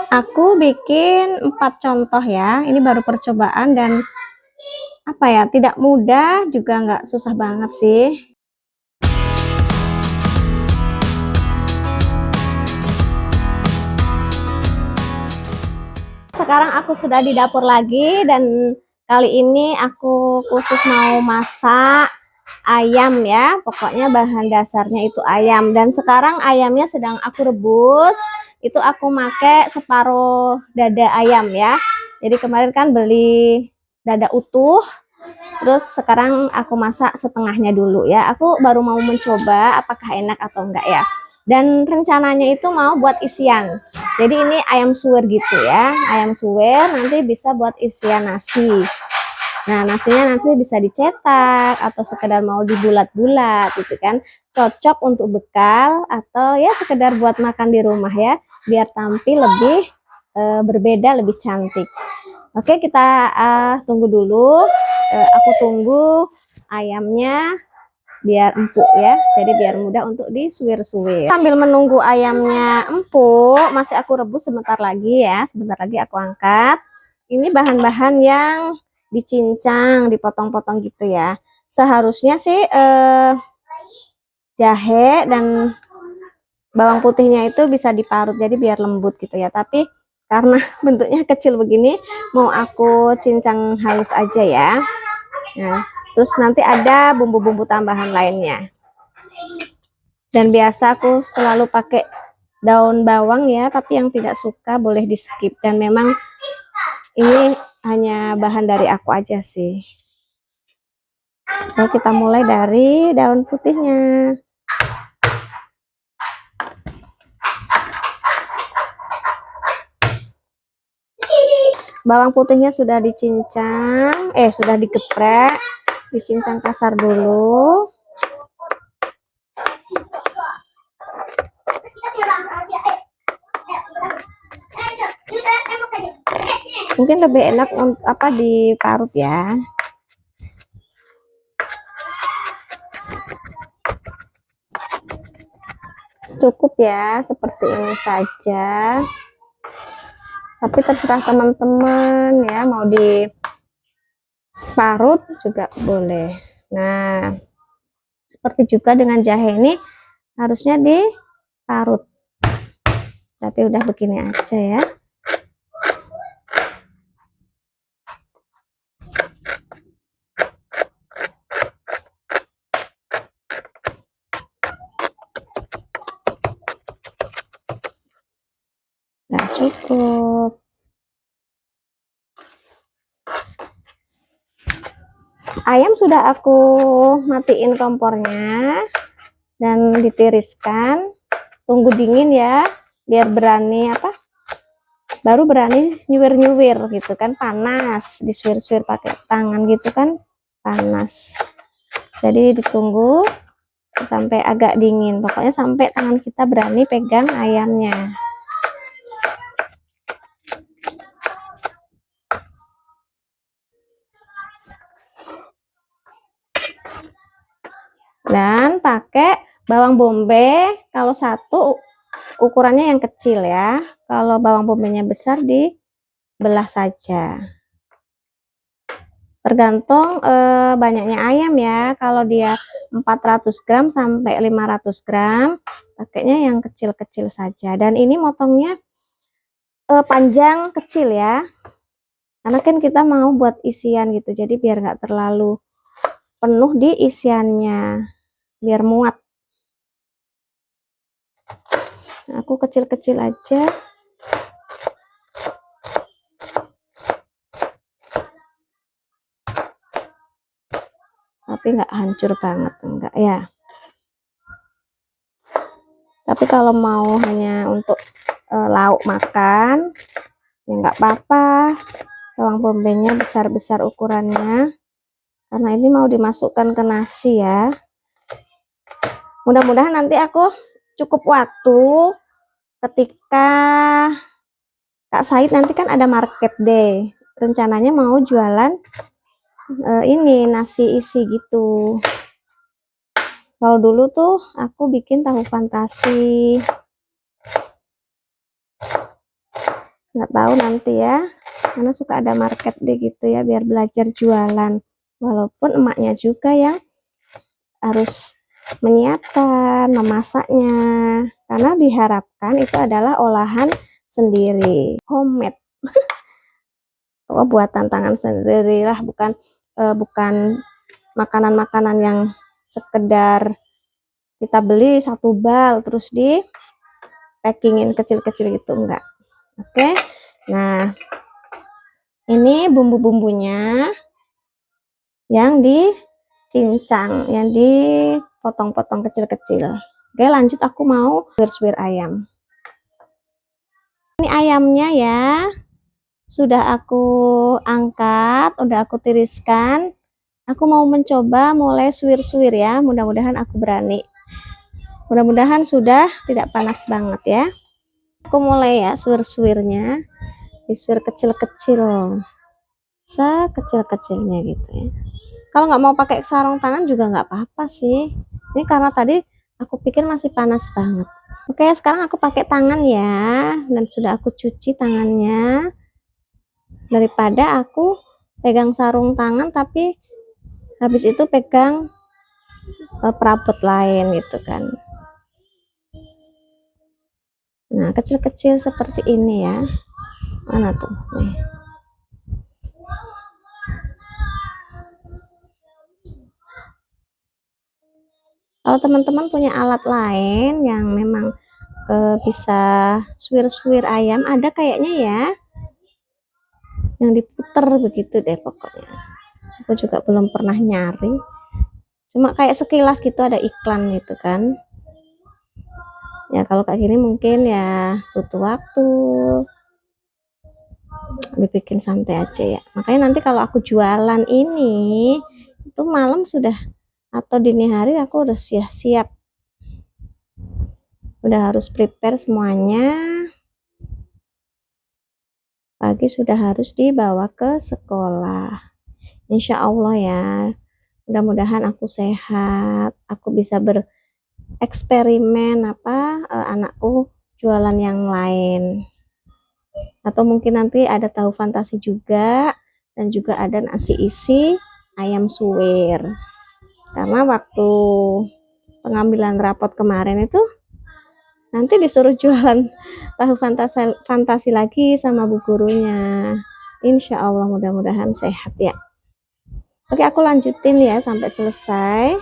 Aku bikin 4 contoh ya. Ini baru percobaan dan apa ya, tidak mudah juga nggak susah banget sih. Sekarang aku sudah di dapur lagi dan kali ini aku khusus mau masak ayam ya. Pokoknya bahan dasarnya itu ayam dan sekarang ayamnya sedang aku rebus. Itu aku pakai separuh dada ayam ya. Jadi kemarin kan beli dada utuh, terus sekarang aku masak setengahnya dulu ya. Aku baru mau mencoba apakah enak atau enggak ya. Dan rencananya itu mau buat isian. Jadi ini ayam suwir gitu ya. Ayam suwir nanti bisa buat isian nasi. Nah, nasinya nanti bisa dicetak atau sekedar mau dibulat-bulat gitu kan. Cocok untuk bekal atau ya sekedar buat makan di rumah ya. Biar tampil lebih berbeda, lebih cantik. Oke, kita tunggu dulu. Aku tunggu ayamnya biar empuk ya. Jadi biar mudah untuk disuwir-suwir. Sambil menunggu ayamnya empuk, masih aku rebus sebentar lagi ya. Sebentar lagi aku angkat. Ini bahan-bahan yang dicincang, dipotong-potong gitu ya. Seharusnya sih jahe dan bawang putihnya itu bisa diparut jadi biar lembut gitu ya. Tapi karena bentuknya kecil begini, mau aku cincang halus aja ya. Nah, terus nanti ada bumbu-bumbu tambahan lainnya. Dan biasa aku selalu pakai daun bawang ya, tapi yang tidak suka boleh di skip. Dan memang ini hanya bahan dari aku aja sih. Oke, kita mulai dari daun putihnya. Bawang putihnya sudah dicincang, sudah digeprek, dicincang kasar dulu. Mungkin lebih enak apa diparut ya. Cukup ya, seperti ini saja. Tapi terserah teman-teman ya, mau diparut juga boleh. Nah, seperti juga dengan jahe ini harusnya diparut. Tapi udah begini aja ya. Nah, cukup. Ayam sudah aku matiin kompornya dan ditiriskan. Tunggu dingin ya, biar berani baru berani nyuwir-nyuwir gitu kan. Panas, disuwir-suwir pakai tangan gitu kan, panas. Jadi ditunggu sampai agak dingin, pokoknya sampai tangan kita berani pegang ayamnya. Dan pakai bawang bombay, kalau satu ukurannya yang kecil ya, kalau bawang bombay-nya besar dibelah saja. Tergantung banyaknya ayam ya. Kalau dia 400 gram sampai 500 gram, pakainya yang kecil-kecil saja. Dan ini motongnya panjang kecil ya, karena kan kita mau buat isian gitu, jadi biar nggak terlalu penuh di isiannya, biar muat. Nah, aku kecil-kecil aja. Tapi nggak hancur banget, enggak ya. Tapi kalau mau hanya untuk lauk makan ya nggak apa-apa, bawang bombaynya besar-besar ukurannya, karena ini mau dimasukkan ke nasi ya. Mudah-mudahan nanti aku cukup waktu ketika Kak Said nanti kan ada market day, rencananya mau jualan ini nasi isi gitu. Kalau dulu tuh aku bikin tahu fantasi. Nggak tahu nanti ya, karena suka ada market deh gitu ya, biar belajar jualan. Walaupun emaknya juga yang harus menyiapkan, memasaknya, karena diharapkan itu adalah olahan sendiri, homemade. Oh, buatan tangan sendiri lah, bukan makanan-makanan yang sekedar kita beli satu bal terus di packingin kecil-kecil gitu, enggak. Oke, nah ini bumbu-bumbunya yang dicincang, yang dipotong-potong kecil-kecil. Oke, lanjut aku mau suwir-suwir ayam. Ini ayamnya ya, sudah aku angkat, udah aku tiriskan. Aku mau mencoba mulai suwir-suwir ya, mudah-mudahan aku berani. Mudah-mudahan sudah tidak panas banget ya. Aku mulai ya suwir-suwirnya, disuwir kecil-kecil, sekecil-kecilnya gitu ya. Kalau nggak mau pakai sarung tangan juga nggak apa-apa sih. Ini karena tadi aku pikir masih panas banget. Oke, sekarang aku pakai tangan ya, dan sudah aku cuci tangannya. Daripada aku pegang sarung tangan tapi habis itu pegang perabot lain gitu kan. Nah, kecil-kecil seperti ini ya. Mana tuh? Nih. Kalau teman-teman punya alat lain yang memang bisa suwir-suwir ayam, ada kayaknya ya yang diputer begitu deh pokoknya. Aku juga belum pernah nyari, cuma kayak sekilas gitu ada iklan gitu kan ya. Kalau kayak gini mungkin ya butuh waktu, dibikin santai aja ya. Makanya nanti kalau aku jualan ini itu malam sudah atau dini hari aku udah siap-siap, udah harus prepare semuanya. Pagi sudah harus dibawa ke sekolah, insya Allah ya. Mudah-mudahan aku sehat, aku bisa bereksperimen anakku jualan yang lain, atau mungkin nanti ada tahu fantasi juga, dan juga ada nasi isi ayam suwir. Karena waktu pengambilan rapot kemarin itu nanti disuruh jualan tahu fantasi lagi sama bu gurunya. Insya Allah mudah-mudahan sehat ya. Oke, aku lanjutin ya sampai selesai,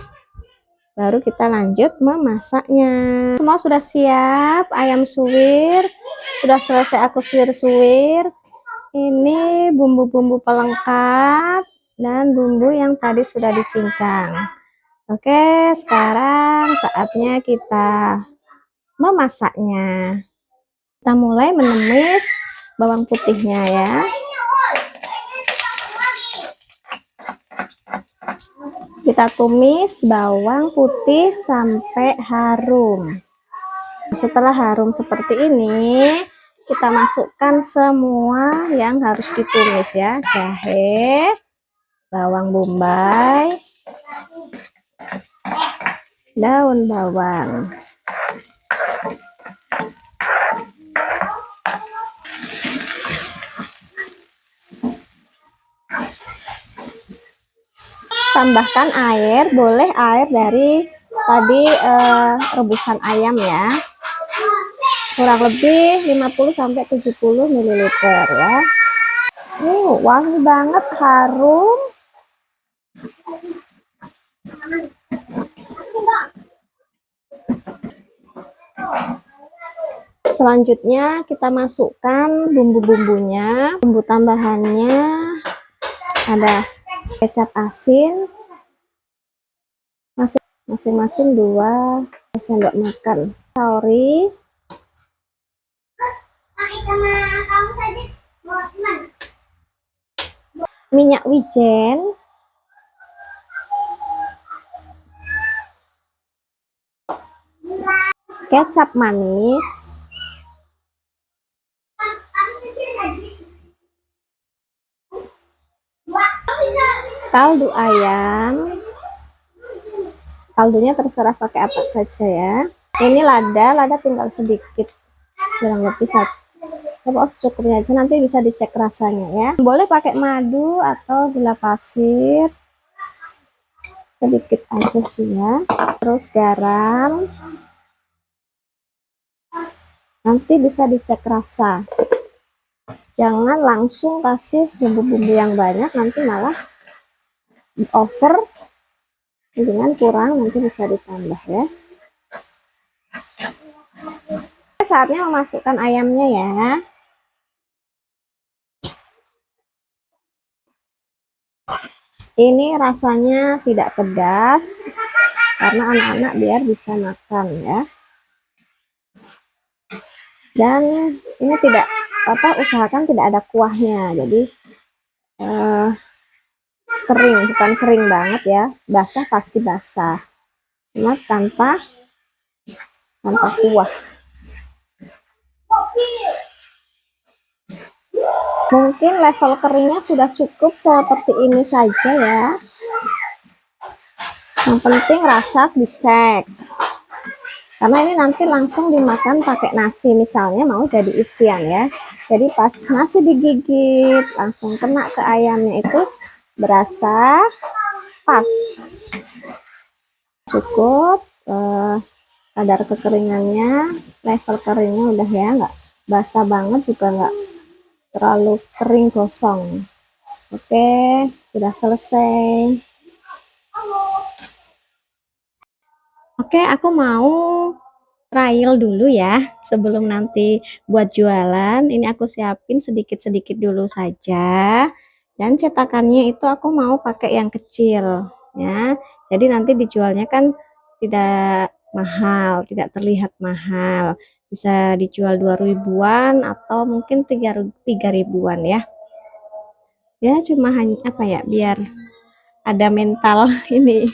baru kita lanjut memasaknya. Semua sudah siap, ayam suwir sudah selesai aku suwir-suwir. Ini bumbu-bumbu pelengkap dan bumbu yang tadi sudah dicincang. Oke, sekarang saatnya kita memasaknya. Kita mulai menumis bawang putihnya ya. Kita tumis bawang putih sampai harum. Setelah harum seperti ini, kita masukkan semua yang harus ditumis ya. Jahe, bawang bombay, daun bawang. Tambahkan air, boleh air dari tadi rebusan ayam ya. Kurang lebih 50-70 ml ya. Wangi banget, harum. Selanjutnya kita masukkan bumbu-bumbunya. Bumbu tambahannya ada kecap asin, masing-masing 2 sendok makan. Saori, minyak wijen, kecap manis, kaldu ayam. Kaldunya terserah pakai apa saja ya. Ini lada tinggal sedikit, kurang lebih coba secukupnya aja, nanti bisa dicek rasanya ya. Boleh pakai madu atau gula pasir, sedikit aja sih ya. Terus garam, nanti bisa dicek rasa. Jangan langsung kasih bumbu-bumbu yang banyak, nanti malah over, dengan kurang nanti bisa ditambah ya. Saatnya memasukkan ayamnya ya. Ini rasanya tidak pedas karena anak-anak biar bisa makan ya. Dan ini tidak usahakan tidak ada kuahnya, jadi kering, bukan kering banget ya, basah pasti basah, cuma tanpa kuah. Mungkin level keringnya sudah cukup seperti ini saja ya. Yang penting rasa dicek, karena ini nanti langsung dimakan pakai nasi, misalnya mau jadi isian ya. Jadi pas nasi digigit langsung kena ke ayamnya itu berasa pas, cukup. Kadar kekeringannya, level keringnya udah ya, nggak basah banget juga nggak terlalu kering gosong. Oke, sudah selesai. Oke, aku mau trial dulu ya sebelum nanti buat jualan. Ini aku siapin sedikit-sedikit dulu saja, dan cetakannya itu aku mau pakai yang kecil ya, jadi nanti dijualnya kan tidak mahal, tidak terlihat mahal, bisa dijual 2 ribuan atau mungkin 3 ribuan ya. Ya cuma hanya apa ya, biar ada mental ini,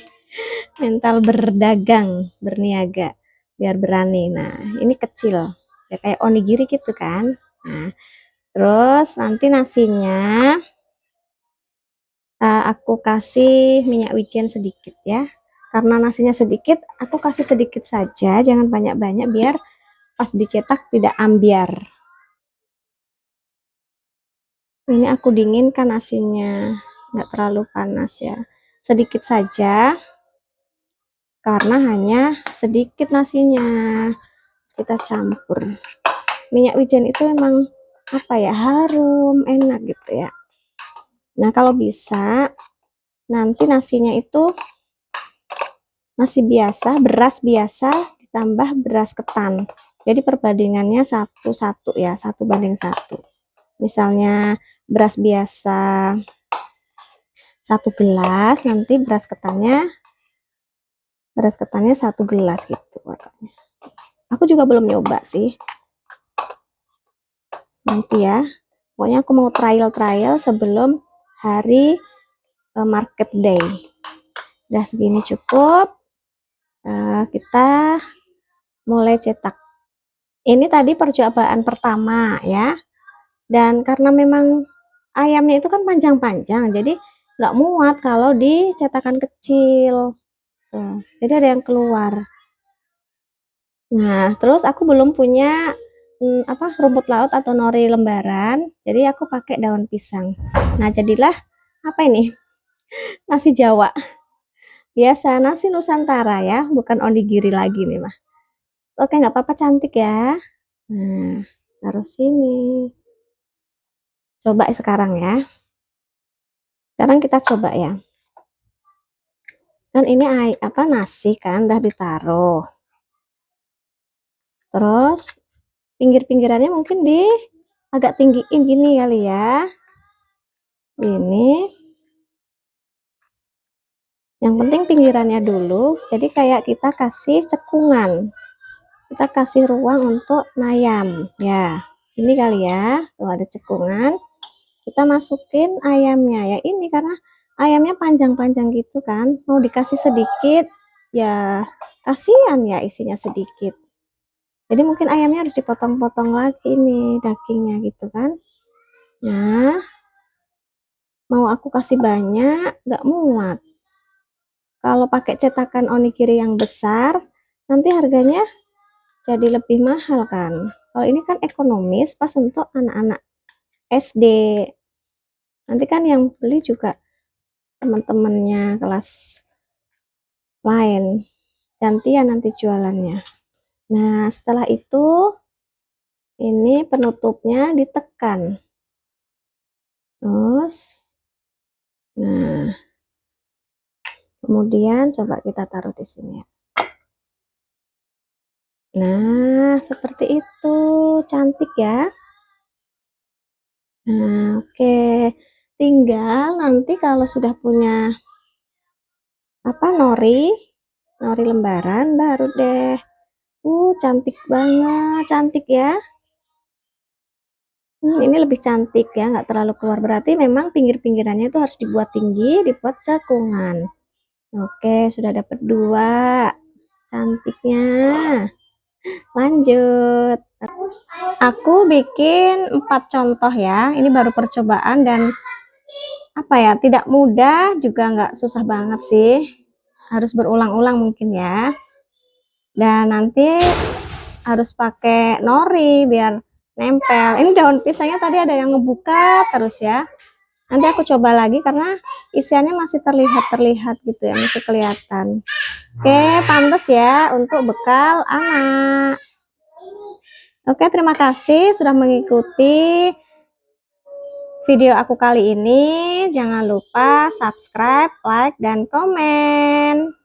mental berdagang, berniaga, biar berani. Nah, ini kecil, ya kayak onigiri gitu kan. Nah, terus nanti nasinya aku kasih minyak wijen sedikit ya. Karena nasinya sedikit, aku kasih sedikit saja, jangan banyak-banyak biar pas dicetak tidak ambiar. Ini aku dinginkan nasinya, nggak terlalu panas ya. Sedikit saja, karena hanya sedikit nasinya. Kita campur. Minyak wijen itu emang apa ya, harum, enak gitu ya. Nah, kalau bisa nanti nasinya itu nasi biasa, beras biasa ditambah beras ketan. Jadi perbandingannya 1:1 ya, 1:1. Misalnya beras biasa 1 gelas, nanti beras ketannya 1 gelas gitu makanya. Aku juga belum nyoba sih. Nanti ya. Pokoknya aku mau trial sebelum hari market day. Udah segini cukup. Kita mulai cetak. Ini tadi percobaan pertama ya. Dan karena memang ayamnya itu kan panjang-panjang, jadi nggak muat kalau dicetakan kecil. Tuh, jadi ada yang keluar. Nah, terus aku belum punya rumput laut atau nori lembaran, jadi aku pakai daun pisang. Nah, jadilah apa ini? Nasi Jawa. Biasa nasi Nusantara ya, bukan onigiri lagi nih mah. Oke, nggak apa-apa, cantik ya. Nah, taruh sini. Coba sekarang ya. Sekarang kita coba ya. Dan ini nasi kan udah ditaruh. Terus pinggir-pinggirannya mungkin agak tinggiin gini kali ya. Ini. Yang penting pinggirannya dulu. Jadi kayak kita kasih cekungan. Kita kasih ruang untuk nayam ya. Ini kali ya. Tuh ada cekungan. Kita masukin ayamnya ya, ini karena ayamnya panjang-panjang gitu kan, mau dikasih sedikit ya, kasihan ya isinya sedikit, jadi mungkin ayamnya harus dipotong-potong lagi nih dagingnya gitu kan. Nah, mau aku kasih banyak nggak muat. Kalau pakai cetakan onigiri yang besar nanti harganya jadi lebih mahal kan. Kalau ini kan ekonomis, pas untuk anak-anak SD. Nanti kan yang beli juga teman-temannya kelas lain, gantian nanti jualannya. Nah, setelah itu ini penutupnya ditekan. Terus, nah, kemudian coba kita taruh di sini ya. Nah, seperti itu, cantik ya. Nah, oke. Tinggal nanti kalau sudah punya apa nori lembaran baru deh. Cantik banget, cantik ya. Ini lebih cantik ya, nggak terlalu keluar. Berarti memang pinggir-pinggirannya itu harus dibuat tinggi, dibuat cekungan. Oke, sudah dapat 2. Cantiknya. Lanjut. Aku bikin 4 contoh ya. Ini baru percobaan dan apa ya, tidak mudah juga nggak susah banget sih. Harus berulang-ulang mungkin ya. Dan nanti harus pakai nori biar nempel. Ini daun pisangnya tadi ada yang ngebuka terus ya. Nanti aku coba lagi karena isiannya masih terlihat gitu ya, masih kelihatan. Oke, pantas ya untuk bekal anak. Oke, terima kasih sudah mengikuti video aku kali ini. Jangan lupa subscribe, like, dan komen.